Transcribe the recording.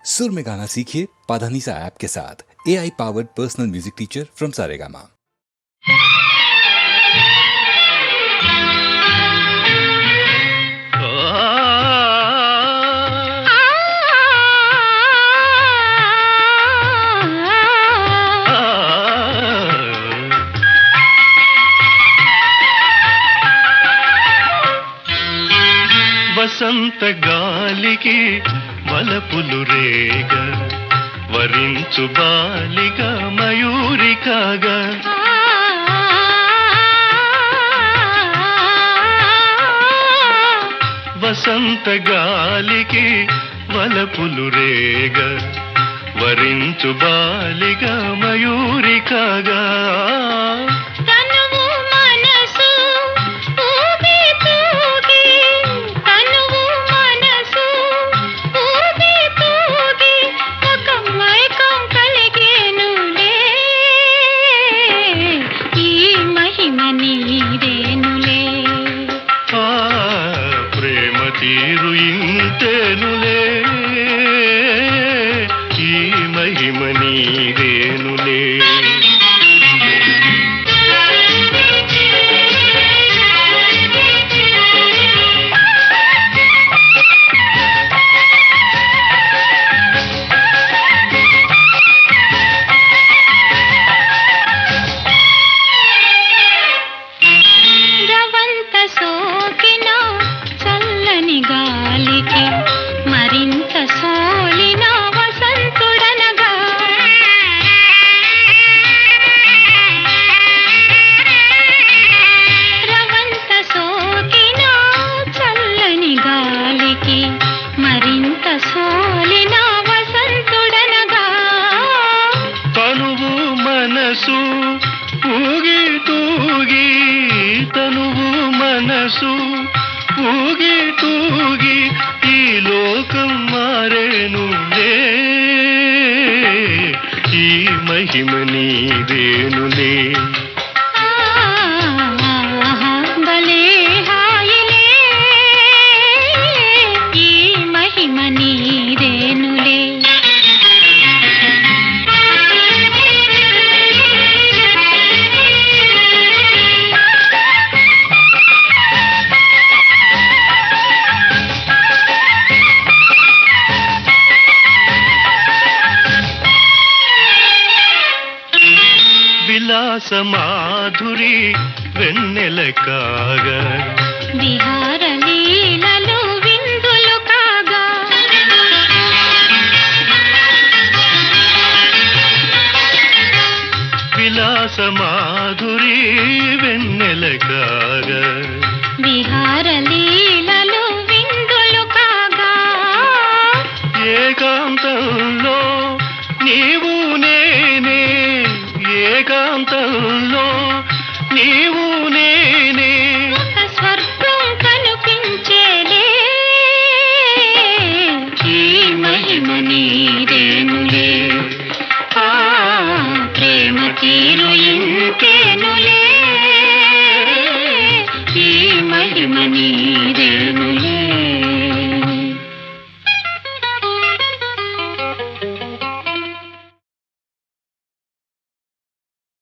सुर में गाना सीखिए पाधानीसा ऐप के साथ। AI powered personal music teacher from Saregama. వసంత గాలికి వలపులు రేగ వరించు బాలిక మయూరి కాగా వసంత గాలికి వలపులు రేగ వరించు బాలిక మయూరి కాగా తీరు ఇంతేనులే ఈ మహిమ నీదేనులే మరింత సోలిన వసంతుడనగా రవంత సోకిన చల్లని గాలికి మరింత సోలిన వసంతుడనగా తనువు మనసు ఊగి తూగి తనువు మనసు ఊగి తూగి ఈ లోకం మారేనులే ఈ మహిమ నీదేనులే భలే హాయిలే ఈ మహిమ నీదేనులే విలాస మాధురి వెన్నెల కాగా విహార లీలలు విందులు కాగా విలాస మాధురి వెన్నెల కాగా విహార లీలలు విందులు కాగా ఏకాంతంలో నీవు నేనే ఏకాంతంలో నీవు నేనే ఒక స్వర్గం కనిపించేలే ఈ మహిమ నీదేనులే ప్రేమ తీరు ఇంకేనులే ఈ మహిమ